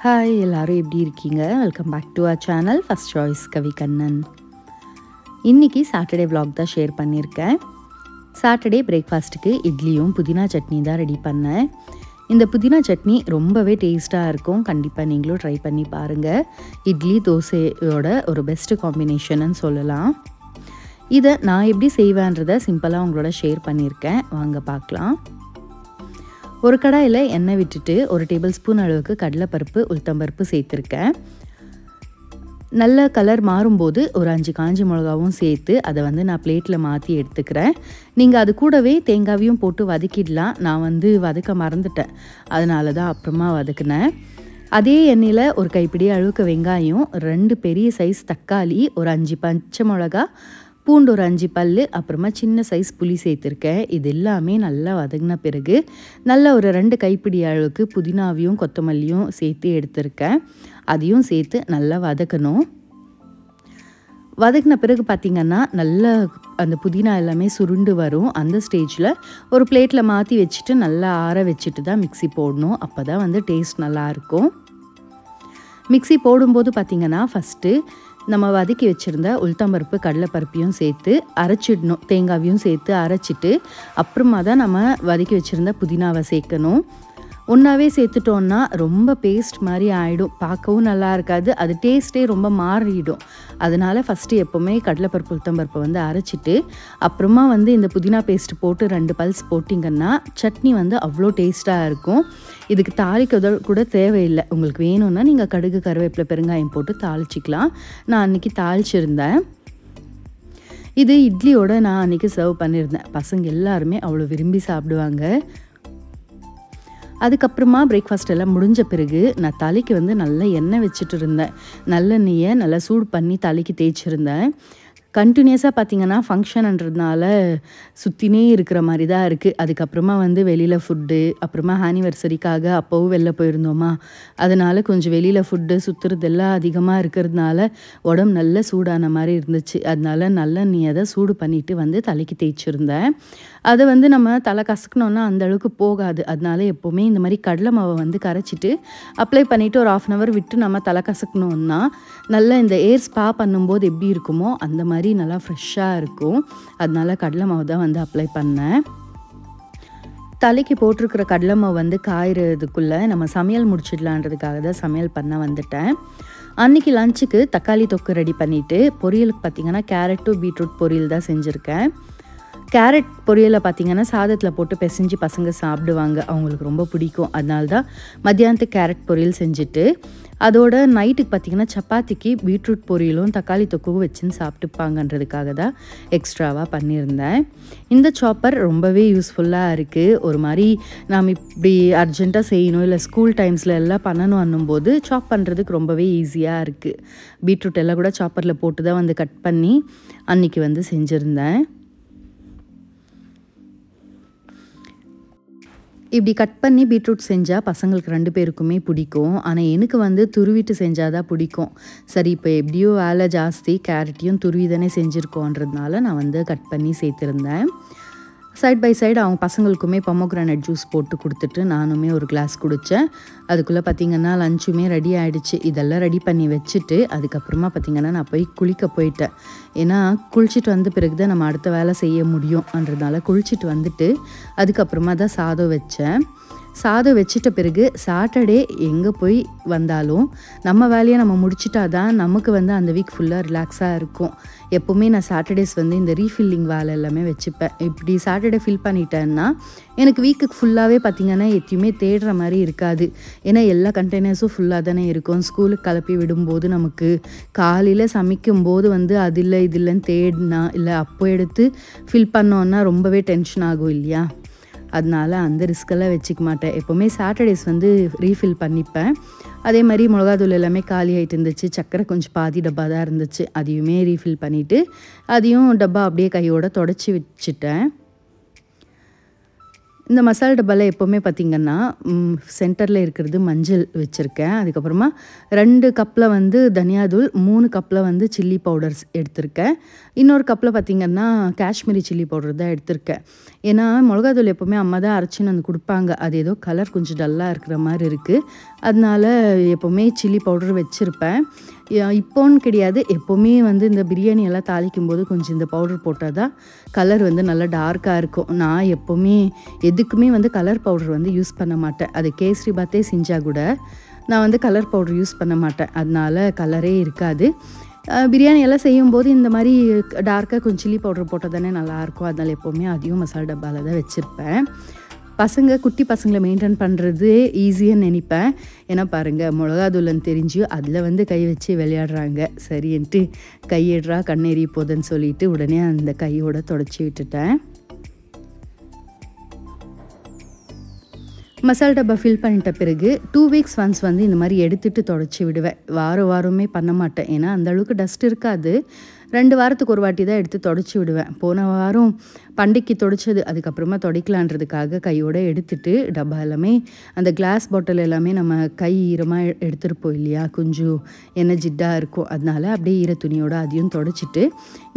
Hi எல்லாரும் எப்படி இருக்கீங்க? Welcome back to our channel first choice Kavikannan. இன்றைக்கி சாட்டர்டே vlog தான் ஷேர் பண்ணியிருக்கேன். சாட்டர்டே பிரேக்ஃபாஸ்ட்டுக்கு இட்லியும் புதினா சட்னி தான் ரெடி பண்ணேன். இந்த புதினா சட்னி ரொம்பவே டேஸ்ட்டாக இருக்கும். கண்டிப்பாக நீங்களும் ட்ரை பண்ணி பாருங்கள். இட்லி தோசையோட ஒரு பெஸ்ட்டு காம்பினேஷன்னு சொல்லலாம். இதை நான் எப்படி செய்வேன்றதை சிம்பிளாக உங்களோட ஷேர் பண்ணியிருக்கேன். வாங்க பார்க்கலாம். ஒரு கடாயில் எண்ணெய் விட்டுட்டு ஒரு டேபிள் ஸ்பூன் அளவுக்கு கடலைப்பருப்பு உளுத்தம்பருப்பு சேர்த்துருக்கேன். நல்ல கலர் மாறும்போது ஒரு 5 காஞ்ச மிளகாவும் சேர்த்து அதை நான் பிளேட்டில் மாற்றி எடுத்துக்கிறேன். நீங்கள் அது கூடவே தேங்காயும் போட்டு வதக்கிடலாம். நான் வதக்க மறந்துட்டேன், அதனால தான் அப்புறமா வதக்கினேன். அதே எண்ணெயில் ஒரு கைப்பிடி அளவுக்கு வெங்காயம், 2 பெரிய சைஸ் தக்காளி, ஒரு 5 பச்சை மிளகா, பூண்டு ஒரு 5 பல், அப்புறமா சின்ன சைஸ் புளி சேர்த்துருக்கேன். இது எல்லாமே நல்லா வதங்கின பிறகு நல்லா ஒரு 2 கைப்பிடி அளவுக்கு புதினாவையும் கொத்தமல்லியும் சேர்த்து எடுத்திருக்கேன். அதையும் சேர்த்து நல்லா வதக்கணும். வதக்கின பிறகு பார்த்திங்கன்னா நல்லா அந்த புதினா எல்லாமே சுருண்டு வரும். அந்த ஸ்டேஜில் ஒரு பிளேட்டில் மாற்றி வச்சுட்டு நல்லா ஆற வச்சுட்டு தான் மிக்ஸி போடணும். அப்போ தான் டேஸ்ட் நல்லாயிருக்கும். மிக்ஸி போடும்போது பார்த்திங்கன்னா ஃபஸ்ட்டு நம்ம வதக்கி வச்சுருந்த உளுத்தம்பருப்பு கடலைப்பருப்பையும் சேர்த்து அரைச்சிடணும். தேங்காவையும் சேர்த்து அரைச்சிட்டு அப்புறமா தான் நம்ம வதக்கி வச்சுருந்த புதினாவை சேர்க்கணும். ஒன்றாவே சேர்த்துட்டோன்னா ரொம்ப பேஸ்ட் மாதிரி ஆகிடும். பார்க்கவும் நல்லா இருக்காது, அது டேஸ்ட்டே ரொம்ப மாறிடும். அதனால் ஃபஸ்ட்டு எப்போவுமே கடலைப்பருப்பு உளுத்தம்பருப்பை அரைச்சிட்டு அப்புறமா இந்த புதினா பேஸ்ட்டு போட்டு 2 பல்ஸ் போட்டிங்கன்னா சட்னி அவ்வளோ டேஸ்ட்டாக இருக்கும். இதுக்கு தாளிக்க கூட தேவையில்லை. உங்களுக்கு வேணும்னா நீங்கள் கடுகு கருவேப்பிலை பெருங்காயம் போட்டு தாளிச்சிக்கலாம். நான் அன்றைக்கி தாளிச்சிருந்தேன். இது இட்லியோடு நான் அன்றைக்கி சர்வ் பண்ணியிருந்தேன். பசங்க எல்லாருமே அவ்வளோ விரும்பி சாப்பிடுவாங்க. அதுக்கப்புறமா பிரேக்ஃபாஸ்ட் எல்லாம் முடிஞ்ச பிறகு நான் தலைக்கு நல்லா எண்ணெய் வச்சுட்டு இருந்தேன். நல்லெண்ணெயை நல்லா சூடு பண்ணி தலைக்கு தேய்ச்சிருந்தேன். கண்டினியூஸாக பார்த்திங்கன்னா ஃபங்க்ஷன்ன்றதுனால சுற்றினே இருக்கிற மாதிரி தான் இருக்குது. அதுக்கப்புறமா வெளியில் ஃபுட்டு, அப்புறமா ஆனிவர்சரிக்காக அப்போவும் வெளில போயிருந்தோமா, அதனால் கொஞ்சம் வெளியில் ஃபுட்டு சுற்றுறதெல்லாம் அதிகமாக இருக்கிறதுனால உடம்பு நல்ல சூடான மாதிரி இருந்துச்சு. அதனால நல்லெண்ணெயை தான் சூடு பண்ணிவிட்டு தலைக்கு தேய்ச்சிருந்தேன். அதை நம்ம தலை கசக்கணுன்னா அந்தளவுக்கு போகாது. அதனால எப்போவுமே இந்த மாதிரி கடலை மாவை கரைச்சிட்டு அப்ளை பண்ணிவிட்டு ஒரு 1/2 hour விட்டு நம்ம தலை கசக்கணுன்னா நல்லா இந்த ஏர் ஸ்பா பண்ணும்போது எப்படி இருக்குமோ அந்த மாதிரி நல்லா ஃப்ரெஷ்ஷாக இருக்கும். அதனால கடலை மாவு தான் அப்ளை பண்ணேன். தலைக்கு போட்டிருக்கிற கடலை மாவு காயறதுக்குள்ளே நம்ம சமையல் முடிச்சிடலான்றதுக்காக தான் சமையல் பண்ண வந்துட்டேன். அன்றைக்கி லஞ்சுக்கு தக்காளி தொக்கு ரெடி பண்ணிவிட்டு பொரியலுக்கு பார்த்திங்கன்னா கேரட்டும் பீட்ரூட் பொரியல் தான் செஞ்சுருக்கேன். கேரட் பொரியலை பார்த்திங்கன்னா சாதத்தில் போட்டு பிசைஞ்சு பசங்க சாப்பிடுவாங்க, அவங்களுக்கு ரொம்ப பிடிக்கும். அதனால தான் மத்தியானத்துக்கு கேரட் பொரியல் செஞ்சுட்டு அதோட நைட்டுக்கு பார்த்திங்கன்னா சப்பாத்திக்கு பீட்ரூட் பொரியலும் தக்காளி தொக்கும் வச்சுன்னு சாப்பிட்டுப்பாங்கன்றதுக்காக தான் எக்ஸ்ட்ராவாக பண்ணியிருந்தேன். இந்த சாப்பர் ரொம்பவே யூஸ்ஃபுல்லாக இருக்குது. ஒரு மாதிரி நாம் இப்படி அர்ஜெண்ட்டாக செய்யணும் இல்லை ஸ்கூல் டைம்ஸில் எல்லாம் பண்ணணும் அன்னும்போது சாப் பண்ணுறதுக்கு ரொம்பவே ஈஸியாக இருக்குது. பீட்ரூட் எல்லாம் கூட சாப்பரில் போட்டு தான் கட் பண்ணி அன்றைக்கி செஞ்சுருந்தேன். இப்படி கட் பண்ணி பீட்ரூட் செஞ்சால் பசங்களுக்கு 2 பேருக்குமே பிடிக்கும். ஆனால் எனக்கு துருவிட்டு செஞ்சால் தான் பிடிக்கும். சரி, இப்போ எப்படியோ வேலை ஜாஸ்தி, கேரட்டையும் துருவி தானே செஞ்சுருக்கோன்றதுனால நான் கட் பண்ணி சேர்த்துருந்தேன். சைட் பை சைடு அவங்க பசங்களுக்குமே பொமோகிரானட் ஜூஸ் போட்டு கொடுத்துட்டு நானுமே ஒரு கிளாஸ் குடித்தேன். அதுக்குள்ளே பார்த்திங்கன்னா லஞ்சுமே ரெடி ஆகிடுச்சு. இதெல்லாம் ரெடி பண்ணி வச்சுட்டு அதுக்கப்புறமா பார்த்திங்கன்னா நான் போய் குளிக்க போயிட்டேன். ஏன்னா குளிச்சுட்டு வந்த பிறகு தான் நம்ம அடுத்த வேலை செய்ய முடியும்ன்றதுனால குளிச்சுட்டு வந்துட்டு அதுக்கப்புறமா தான் சாதம் வச்சேன். சாதம் வச்சிட்ட பிறகு சாட்டர்டே எங்கே போய் வந்தாலும் நம்ம வேலையை நம்ம முடிச்சிட்டா தான் நமக்கு அந்த வீக் ஃபுல்லாக ரிலாக்ஸாக இருக்கும். எப்போவுமே நான் சாட்டர்டேஸ் இந்த ரீஃபில்லிங் வேலை எல்லாமே வச்சுப்பேன். இப்படி சாட்டர்டே ஃபில் பண்ணிட்டேன்னா எனக்கு வீக்குக்கு ஃபுல்லாகவே பார்த்திங்கன்னா எத்தையுமே தேடுற மாதிரி இருக்காது. ஏன்னா எல்லா கண்டெய்னர்ஸும் ஃபுல்லாக தானே இருக்கும். ஸ்கூலுக்கு கிளப்பி விடும்போது நமக்கு காலையில் சமைக்கும்போது அது இல்லை இது இல்லைன்னு தேடினா இல்லை அப்போ எடுத்து ஃபில் பண்ணோன்னா ரொம்பவே டென்ஷன் ஆகும் இல்லையா. அதனால அந்த ரிஸ்கெல்லாம் வச்சுக்க மாட்டேன். எப்போவுமே சாட்டர்டேஸ் ரீஃபில் பண்ணிப்பேன். அதே மாதிரி மிளகாத்தூள் எல்லாமே காலி ஆகிட்டு இருந்துச்சு. சக்கரை கொஞ்சம் பாதி டப்பா தான் இருந்துச்சு, அதையுமே ரீஃபில் பண்ணிவிட்டு அதையும் டப்பா அப்படியே கையோட தொடச்சி வச்சுட்டேன். இந்த மசாலா டப்பாவில் எப்போவுமே பார்த்திங்கன்னா சென்டரில் இருக்கிறது மஞ்சள் வச்சுருக்கேன். அதுக்கப்புறமா 2 கப்பில் வந்து தனியாதூள், 3 கப்பில் வந்து சில்லி பவுடர்ஸ் எடுத்திருக்கேன். இன்னொரு கப்பில் பார்த்திங்கன்னா காஷ்மீரி சில்லி பவுடர் தான் எடுத்திருக்கேன். ஏன்னா மிளகாத்தூள் எப்போவுமே அம்மா தான் அரைச்சின்னு வந்து கொடுப்பாங்க. அது ஏதோ கலர் கொஞ்சம் டல்லாக இருக்கிற மாதிரி இருக்குது. அதனால எப்போவுமே சில்லி பவுடர் வச்சுருப்பேன். இப்போன்னு கிடையாது, எப்போவுமே வந்து இந்த பிரியாணி எல்லாம் தாளிக்கும் போது கொஞ்சம் இந்த பவுடர் போட்டால் தான் கலர் வந்து நல்லா டார்க்காக இருக்கும். நான் எப்போவுமே எதுக்குமே வந்து கலர் பவுடர் வந்து யூஸ் பண்ண மாட்டேன். அது கேசரி பாத்தே செஞ்சால் கூட நான் வந்து கலர் பவுடர் யூஸ் பண்ண மாட்டேன். அதனால கலரே இருக்காது. பிரியாணி எல்லாம் செய்யும்போது இந்த மாதிரி டார்க்காக கொஞ்சம் சில்லி பவுடர் போட்டால் தானே நல்லாயிருக்கும். அதனால் எப்போவுமே அதையும் மசாலா டப்பாவில் தான் வச்சுருப்பேன். குட்டி பசங்களை மெயின்டைன் பண்ணுறது ஈஸியாக நினைப்பேன். ஏன்னா பாருங்கள், மிளகாத்தூள்னு தெரிஞ்சு அதில் வந்து கை வச்சு விளையாடுறாங்க. சரின்ட்டு கையேடுறா கண்ணேறி போதுன்னு சொல்லிட்டு உடனே அந்த கையோட தொடச்சி விட்டுட்டேன். மசாலா டப்பா ஃபில் பண்ணிட்ட பிறகு 2 வீக்ஸ் ஒன்ஸ் வந்து இந்த மாதிரி எடுத்துகிட்டு தொடச்சி விடுவேன். வாரமே பண்ண மாட்டேன். ஏன்னா அந்தளவுக்கு டஸ்ட் இருக்காது. 2 வாரத்துக்கு ஒரு வாட்டி தான் எடுத்து தொடச்சி விடுவேன். போன வாரம் பண்டிகைக்கு தொடச்சது, அதுக்கப்புறமா துடைக்கலான்றதுக்காக கையோடு எடுத்துட்டு டப்பா எல்லாமே அந்த கிளாஸ் பாட்டில் எல்லாமே நம்ம கை ஈரமாக எடுத்துருப்போம் இல்லையா, கொஞ்சம் எண்ணெய் ஜிட்டாக இருக்கும். அதனால அப்படியே ஈர துணியோடு அதையும் தொடச்சிட்டு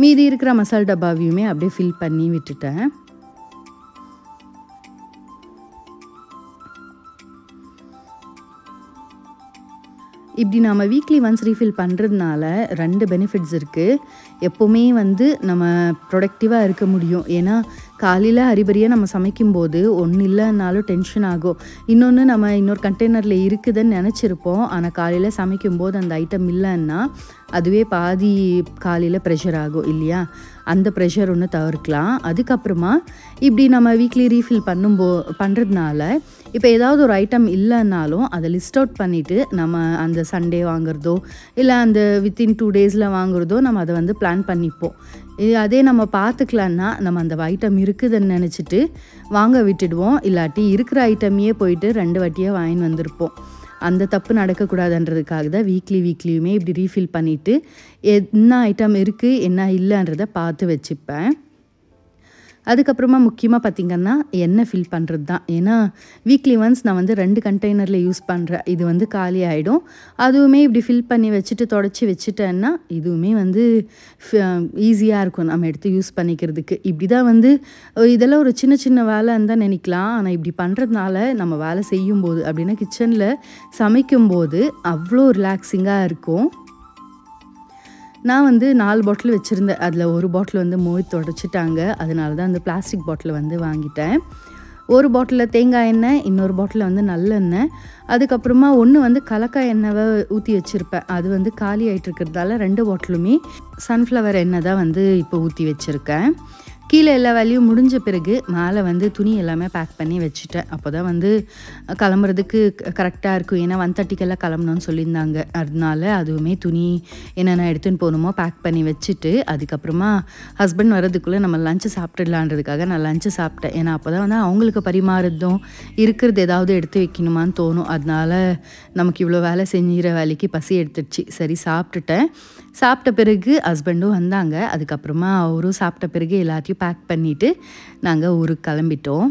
மீதி இருக்கிற மசாலா டப்பாவையுமே அப்படியே ஃபில் பண்ணி விட்டுட்டேன். இப்படி நம்ம வீக்லி ஒன்ஸ் ரீஃபில் பண்ணுறதுனால 2 பெனிஃபிட்ஸ் இருக்குது. எப்போவுமே வந்து நம்ம ப்ரொடக்டிவாக இருக்க முடியும். ஏன்னா காலையில் ஹரிபரியாக நம்ம சமைக்கும்போது ஒன்று இல்லைன்னாலும் டென்ஷன் ஆகும். இன்னொன்று நம்ம இன்னொரு கண்டெய்னரில் இருக்குதுன்னு நினச்சிருப்போம். ஆனால் காலையில் சமைக்கும்போது அந்த ஐட்டம் இல்லைன்னா அதுவே பாதி காலையில் ப்ரெஷர் ஆகும் இல்லையா. அந்த ப்ரெஷர் ஒன்று தவிர்க்கலாம். அதுக்கப்புறமா இப்படி நம்ம வீக்லி ரீஃபில் பண்ணுறதுனால இப்போ ஏதாவது ஒரு ஐட்டம் இல்லைன்னாலும் அதை லிஸ்ட் அவுட் பண்ணிவிட்டு நம்ம அந்த சண்டே வாங்குறதோ இல்லை அந்த வித்தின் 2 டேஸில் வாங்குறதோ நம்ம அதை வந்து பிளான் பண்ணிப்போம். அதே நம்ம பார்த்துக்கலான்னா நம்ம அந்த ஐட்டம் இருக்குதுன்னு நினச்சிட்டு வாங்க விட்டுடுவோம். இல்லாட்டி இருக்கிற ஐட்டமையே போயிட்டு 2 வாட்டியாக வாங்கின்னு வந்திருப்போம். அந்த தப்பு நடக்கக்கூடாதுன்றதுக்காக தான் வீக்லியுமே இப்படி ரீஃபில் பண்ணிவிட்டு என்ன ஐட்டம் இருக்குது என்ன இல்லைன்றதை பார்த்து வச்சுப்பேன். அதுக்கப்புறமா முக்கியமாக பார்த்திங்கன்னா எண்ணெய் ஃபில் பண்ணுறது தான். ஏன்னா வீக்லி ஒன்ஸ் நான் வந்து 2 கண்டெய்னரில் யூஸ் பண்ணுறேன். இது வந்து காலி ஆகிடும். அதுவுமே இப்படி ஃபில் பண்ணி வச்சுட்டு தொடச்சி வச்சுட்டேன்னா இதுவுமே வந்து ஈஸியாக இருக்கும் நம்ம எடுத்து யூஸ் பண்ணிக்கிறதுக்கு. இப்படி தான் வந்து இதெல்லாம் ஒரு சின்ன வேலைன்னு தான் நினைக்கலாம். ஆனால் இப்படி பண்ணுறதுனால நம்ம வேலை செய்யும்போது அப்படின்னா கிச்சனில் சமைக்கும்போது அவ்வளோ ரிலாக்ஸிங்காக இருக்கும். நான் வந்து 4 பாட்டில் வச்சுருந்தேன். அதில் ஒரு பாட்டில் வந்து மோய் தொடச்சிட்டாங்க. அதனால தான் அந்த பிளாஸ்டிக் பாட்டில் வந்து வாங்கிட்டேன். ஒரு பாட்டிலில் தேங்காய் எண்ணெய், இன்னொரு பாட்டிலில் வந்து நல்லெண்ணெய், அதுக்கப்புறமா ஒன்று வந்து கலக்காய் எண்ணெயை ஊற்றி வச்சுருப்பேன். அது வந்து காலி ஆகிட்டு இருக்கிறதால 2 பாட்டிலுமே சன்ஃப்ளவர் எண்ணெய் தான் வந்து இப்போ ஊற்றி வச்சுருக்கேன். கீழே எல்லா வேலையும் முடிஞ்ச பிறகு மேலே வந்து துணி எல்லாமே பேக் பண்ணி வச்சுட்டேன். அப்போ தான் வந்து கிளம்புறதுக்கு கரெக்டாக இருக்கும். ஏன்னா 1:30 கிளம்பணும்னு சொல்லியிருந்தாங்க. அதனால அதுவுமே துணி என்னென்ன எடுத்துன்னு போகணுமோ பேக் பண்ணி வச்சுட்டு அதுக்கப்புறமா ஹஸ்பண்ட் வர்றதுக்குள்ளே நம்ம லஞ்சு சாப்பிட்டுடலான்றதுக்காக நான் லஞ்சு சாப்பிட்டேன். ஏன்னா அப்போ தான் வந்து அவங்களுக்கு பரிமாறதும் இருக்கிறது ஏதாவது எடுத்து வைக்கணுமான்னு தோணும். அதனால நமக்கு இவ்வளோ வேலை செஞ்சுற வேலைக்கு பசி எடுத்துடுச்சு. சரி சாப்பிட்டுட்டேன். சாப்பிட்ட பிறகு ஹஸ்பண்டும் வந்தாங்க. அதுக்கப்புறமா அவரும் சாப்பிட்ட பிறகு எல்லாத்தையும் பேக் பண்ணிவிட்டு நாங்கள் ஊருக்கு கிளம்பிட்டோம்.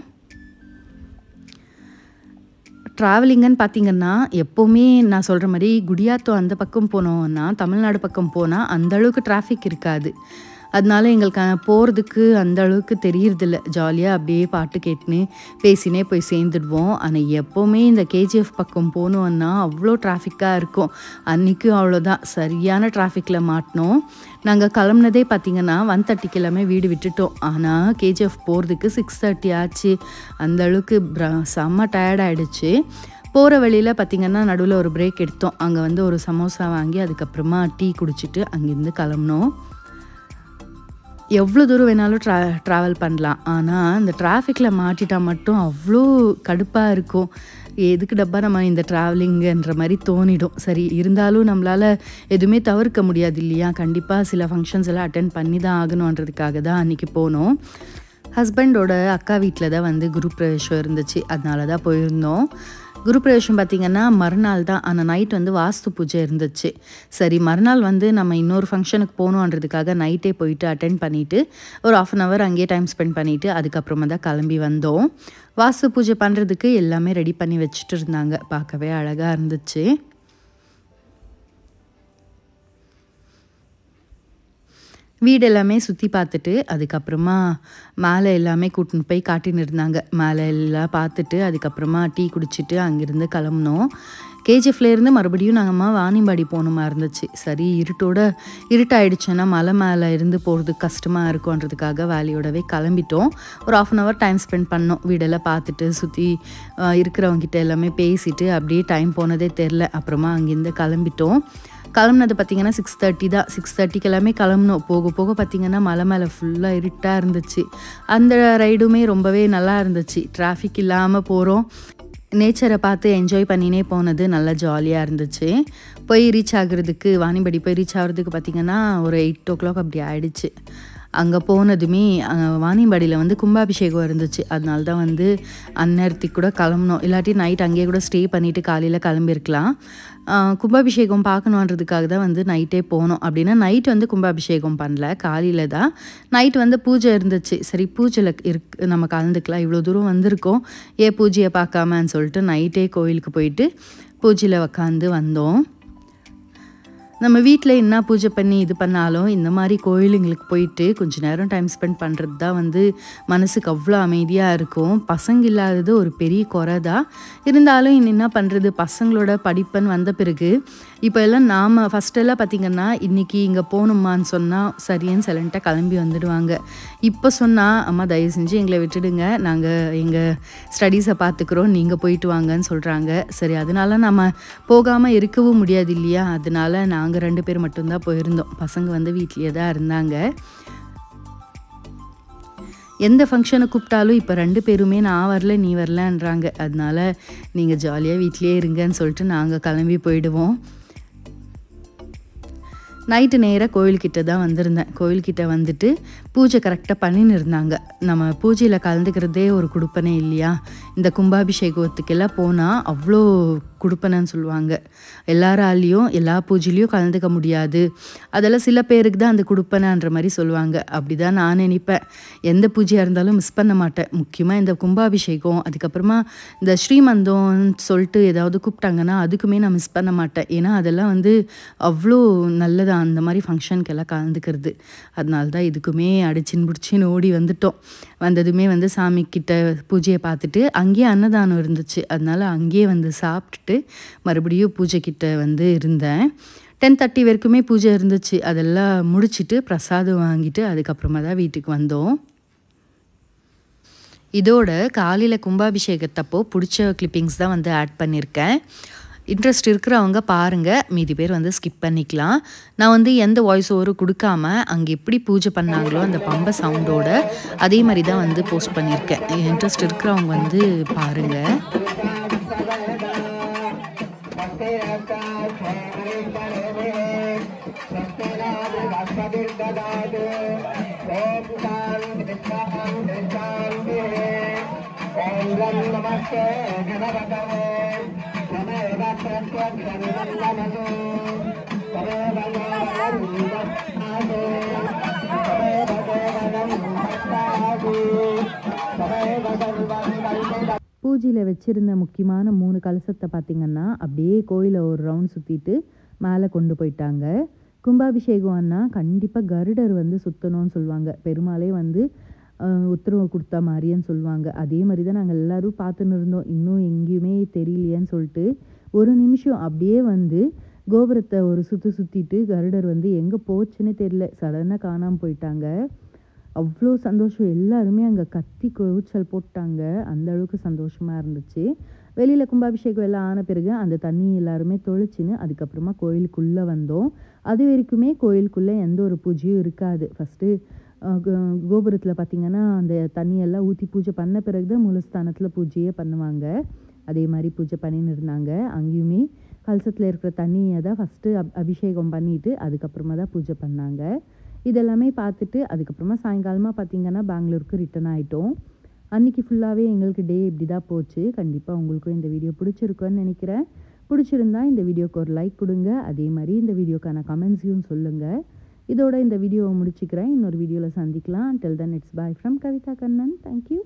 ட்ராவலிங்கன்னு பார்த்திங்கன்னா எப்போவுமே நான் சொல்கிற மாதிரி குடியாத்தோ அந்த பக்கம் போனோம்னா தமிழ்நாடு பக்கம் போனால் அந்தளவுக்கு டிராஃபிக் இருக்காது. அதனால எங்களுக்கு போகிறதுக்கு அந்த அளவுக்கு தெரியறதில்ல. ஜாலியாக அப்படியே பாட்டு கேட்டுன்னு பேசினே போய் சேர்ந்துடுவோம். ஆனால் எப்போவுமே இந்த கேஜிஎஃப் பக்கம் போனோன்னா அவ்வளோ டிராஃபிக்காக இருக்கும். அன்றைக்கும் அவ்வளோதான், சரியான டிராஃபிக்கில் மாட்டினோம். நாங்கள் கிளம்புனதே பார்த்திங்கன்னா 1:30 வீடு விட்டுட்டோம். ஆனால் கேஜிஎஃப் போகிறதுக்கு 6:30 ஆச்சு. அந்தளவுக்கு செம்ம டயர்டாகிடுச்சு. போகிற வழியில் பார்த்திங்கன்னா நடுவில் ஒரு பிரேக் எடுத்தோம். அங்கே வந்து ஒரு சமோசா வாங்கி அதுக்கப்புறமா டீ குடிச்சிட்டு அங்கேருந்து கிளம்புனோம். எவ்வளோ தூரம் வேணாலும் ட்ராவல் பண்ணலாம். ஆனால் இந்த டிராஃபிக்கில் மாட்டிட்டால் மட்டும் அவ்வளோ கடுப்பாக இருக்கும். எதுக்கு டப்பா நம்ம இந்த ட்ராவலிங்குன்ற மாதிரி தோணிடும். சரி இருந்தாலும் நம்மளால் எதுவுமே தவிர்க்க முடியாது இல்லையா. கண்டிப்பாக சில ஃபங்க்ஷன்ஸ் எல்லாம் அட்டென்ட் பண்ணி தான் ஆகணுன்றதுக்காக தான் அன்றைக்கி போனோம். ஹஸ்பண்டோட அக்கா வீட்டில் தான் வந்து குரு பிரவேசம் இருந்துச்சு. அதனால தான் போயிருந்தோம். குருப்பிரவேசம் பார்த்திங்கன்னா மறுநாள் தான். ஆனால் நைட் வந்து வாஸ்து பூஜை இருந்துச்சு. சரி மறுநாள் வந்து நம்ம இன்னொரு ஃபங்க்ஷனுக்கு போகணுன்றதுக்காக நைட்டே போயிட்டு அட்டெண்ட் பண்ணிவிட்டு ஒரு 1/2 அன் ஹவர் அங்கேயே டைம் ஸ்பெண்ட் பண்ணிவிட்டு அதுக்கப்புறமா தான் கிளம்பி வந்தோம். வாஸ்து பூஜை பண்ணுறதுக்கு எல்லாமே ரெடி பண்ணி வச்சுட்டு இருந்தாங்க. பார்க்கவே அழகாக இருந்துச்சு. வீடு எல்லாமே சுற்றி பார்த்துட்டு அதுக்கப்புறமா மேலே எல்லாமே கூட்டின்னு போய் காட்டின்னு இருந்தாங்க. மேலே எல்லாம் பார்த்துட்டு அதுக்கப்புறமா டீ குடிச்சிட்டு அங்கேருந்து கிளம்புனோம். கேஜிஎஃப்லேருந்து மறுபடியும் நாங்கள் வாணியம்பாடி போகணுமா இருந்துச்சு. சரி இருட்டாயிடுச்சுன்னா மலை மேலே இருந்து போகிறதுக்கு கஷ்டமாக இருக்குன்றதுக்காக வேலையோடவே கிளம்பிட்டோம். ஒரு 1/2 அன் ஹவர் டைம் ஸ்பெண்ட் பண்ணோம். வீடெல்லாம் பார்த்துட்டு சுற்றி இருக்கிறவங்ககிட்ட எல்லாமே பேசிட்டு அப்படியே டைம் போனதே தெரில. அப்புறமா அங்கேருந்து கிளம்பிட்டோம். கிளம்புனது பார்த்திங்கன்னா 6:30 தான். 6:30க்கு எல்லாமே கிளம்புனோம். போக போக பார்த்திங்கன்னா மலை மேலே ஃபுல்லாக இருட்டாக இருந்துச்சு. அந்த ரைடுமே ரொம்பவே நல்லா இருந்துச்சு. டிராஃபிக் இல்லாமல் போகிறோம். நேச்சரை பார்த்து என்ஜாய் பண்ணினே போனது நல்லா ஜாலியாக இருந்துச்சு. போய் ரீச் ஆகுறதுக்கு வாணியம்பாடி போய் ரீச் ஆகிறதுக்கு பார்த்திங்கன்னா ஒரு 8 o'clock அப்படி ஆகிடுச்சு. அங்கே போனதுமே வாணியம்பாடியில் வந்து கும்பாபிஷேகம் இருந்துச்சு. அதனால தான் வந்து அந்நேரத்துக்கு கூட கிளம்புனோம். இல்லாட்டி நைட் அங்கேயே கூட ஸ்டே பண்ணிவிட்டு காலையில் கிளம்பியிருக்கலாம். கும்பாபிஷேகம் பார்க்கணுன்றதுக்காக தான் வந்து நைட்டே போனோம். அப்படின்னா நைட் வந்து கும்பாபிஷேகம் பண்ணல, காலையில் தான். நைட் வந்து பூஜை இருந்துச்சு. சரி பூஜையில் நம்ம கலந்துக்கலாம், இவ்வளோ தூரம் வந்திருக்கோம், ஏன் பூஜையை பார்க்காமன்னு சொல்லிட்டு நைட்டே கோயிலுக்கு போயிட்டு பூஜையில் உக்காந்து வந்தோம். நம்ம வீட்டில் என்ன பூஜை பண்ணி இது பண்ணாலும் இந்த மாதிரி கோயிலுங்களுக்கு போயிட்டு கொஞ்சம் நேரம் டைம் ஸ்பெண்ட் பண்ணுறது தான் வந்து மனசுக்கு அவ்வளோ அமைதியாக இருக்கும். பசங்க இல்லாதது ஒரு பெரிய குறை தான். இருந்தாலும் இன்னும் என்ன பண்ணுறது, பசங்களோட படிப்புன்னு வந்த பிறகு இப்போ எல்லாம் நாம் ஃபஸ்ட்டெல்லாம் பார்த்திங்கன்னா இன்றைக்கி இங்கே போகணுமான்னு சொன்னால் சரின்னு சைலண்ட்டாக கிளம்பி வந்துடுவாங்க. இப்போ சொன்னால் அம்மா தயவு செஞ்சு எங்களை விட்டுடுங்க, நாங்கள் எங்கள் ஸ்டடீஸை பார்த்துக்குறோம், நீங்கள் போயிட்டு வாங்கன்னு சொல்கிறாங்க. சரி அதனால நம்ம போகாமல் இருக்கவும் முடியாது இல்லையா. அதனால நாங்கள் 2 பேர் மட்டும்தான் போயிருந்தோம். பசங்க வந்து வீட்லேயே தான் இருந்தாங்க. எந்த ஃபங்க்ஷனை கூப்பிட்டாலும் இப்போ 2 பேருமே நான் வரல நீ வரலன்றாங்க. அதனால நீங்கள் ஜாலியாக வீட்லேயே இருங்கன்னு சொல்லிட்டு நாங்கள் கிளம்பி போயிடுவோம். நைட்டு நேராக கோயில்கிட்ட தான் வந்திருந்தேன். கோயில்கிட்ட வந்துட்டு பூஜை கரெக்டாக பண்ணின்னு இருந்தாங்க. நம்ம பூஜையில் கலந்துக்கிறதே ஒரு குடுப்பனை இல்லையா. இந்த கும்பாபிஷேகத்துக்கெல்லாம் போனால் அவ்வளோ குடுப்பனைன்னு சொல்லுவாங்க. எல்லாராலையும் எல்லா பூஜையிலையும் கலந்துக்க முடியாது, அதெல்லாம் சில பேருக்கு தான் அந்த குடுப்பனைன்ற மாதிரி சொல்லுவாங்க. அப்படி தான் நான் நினைப்பேன். எந்த பூஜையாக இருந்தாலும் மிஸ் பண்ண மாட்டேன். முக்கியமாக இந்த கும்பாபிஷேகம், அதுக்கப்புறமா இந்த ஸ்ரீமந்தம்னு சொல்லிட்டு ஏதாவது கூப்பிட்டாங்கன்னா அதுக்குமே நான் மிஸ் பண்ண மாட்டேன். ஏன்னா அதெல்லாம் வந்து அவ்வளோ நல்லது அந்த மாதிரி ஃபங்க்ஷனுக்கெல்லாம் கலந்துக்கிறது. அதனால தான் இதுக்குமே அடிச்சின்னு பிடிச்சின்னு ஓடி வந்துட்டோம். வந்ததுமே வந்து சாமிக்கிட்ட பூஜையை பார்த்துட்டு அங்கேயே அன்னதானம் இருந்துச்சு. அதனால அங்கேயே வந்து சாப்பிட்டுட்டு மறுபடியும் பூஜைக்கிட்ட வந்து இருந்தேன். 10:30 வரைக்குமே பூஜை இருந்துச்சு. அதெல்லாம் முடிச்சுட்டு பிரசாதம் வாங்கிட்டு அதுக்கப்புறமா தான் வீட்டுக்கு வந்தோம். இதோட காலையில் கும்பாபிஷேகத்தப்போ பிடிச்ச கிளிப்பிங்ஸ் தான் வந்து ஆட் பண்ணியிருக்கேன். இன்ட்ரெஸ்ட் இருக்கிறவங்க பாருங்கள், மீதி பேர் வந்து ஸ்கிப் பண்ணிக்கலாம். நான் வந்து எந்த வாய்ஸ் ஓவரும் கொடுக்காம அங்கே எப்படி பூஜை பண்ணாங்களோ அந்த பம்பை சவுண்டோட அதே மாதிரி தான் வந்து போஸ்ட் பண்ணியிருக்கேன். இன்ட்ரெஸ்ட் இருக்கிறவங்க வந்து பாருங்கள். பூஜையில் வச்சுருந்த முக்கியமான 3 கலசத்தை பார்த்திங்கன்னா அப்படியே கோயிலை ஒரு ரவுண்ட் சுற்றிட்டு மேலே கொண்டு போயிட்டாங்க. கும்பாபிஷேகம்னா கண்டிப்பாக கருடர் வந்து சுற்றணும்னு சொல்லுவாங்க. பெருமாளே வந்து உத்தரவு கொடுத்தா மாதிரின்னு சொல்லுவாங்க. அதே மாதிரி தான் நாங்கள் எல்லோரும் பார்த்துன்னு இருந்தோம். இன்னும் எங்கேயுமே தெரியலையேன்னு சொல்லிட்டு ஒரு நிமிஷம் அப்படியே வந்து கோபுரத்தை ஒரு சுற்றிட்டு கருடர் வந்து எங்கே போச்சுன்னே தெரியல, சடனாக காணாமல் போயிட்டாங்க. அவ்வளோ சந்தோஷம். எல்லாருமே அங்கே கத்தி கூச்சல் போட்டாங்க. அந்த அளவுக்கு சந்தோஷமாக இருந்துச்சு. வெளியில் கும்பாபிஷேகம் எல்லாம் ஆன பிறகு அந்த தண்ணி எல்லாருமே தொளிச்சின்னு அதுக்கப்புறமா கோயிலுக்குள்ளே வந்தோம். அது வரைக்குமே கோயிலுக்குள்ளே எந்த ஒரு பூஜையும் இருக்காது. ஃபஸ்ட்டு கோபுரத்தில் பார்த்திங்கன்னா அந்த தண்ணியெல்லாம் ஊற்றி பூஜை பண்ண பிறகு தான் மூலஸ்தானத்தில் பூஜையே பண்ணுவாங்க. அதே மாதிரி பூஜை பண்ணின்னு இருந்தாங்க. அங்கேயுமே கலசத்தில் இருக்கிற தண்ணியை தான் ஃபஸ்ட்டு அபிஷேகம் பண்ணிவிட்டு அதுக்கப்புறமா தான் பூஜை பண்ணாங்க. இதெல்லாமே பார்த்துட்டு அதுக்கப்புறமா சாயங்காலமாக பார்த்திங்கன்னா பெங்களூருக்கு ரிட்டர்ன் ஆகிட்டோம். அன்றைக்கி ஃபுல்லாகவே எங்களுக்கு டே இப்படி தான் போச்சு. கண்டிப்பாக உங்களுக்கும் இந்த வீடியோ பிடிச்சிருக்குன்னு நினைக்கிறேன். பிடிச்சிருந்தா இந்த வீடியோக்கு ஒரு லைக் கொடுங்க. அதே மாதிரி இந்த வீடியோக்கான கமெண்ட்ஸையும் சொல்லுங்கள். இதோட இந்த வீடியோவை முடிச்சுக்கிறேன். இன்னொரு வீடியோவில் சந்திக்கலாம். Until then, it's bye from Kavitha Kannan. Thank you.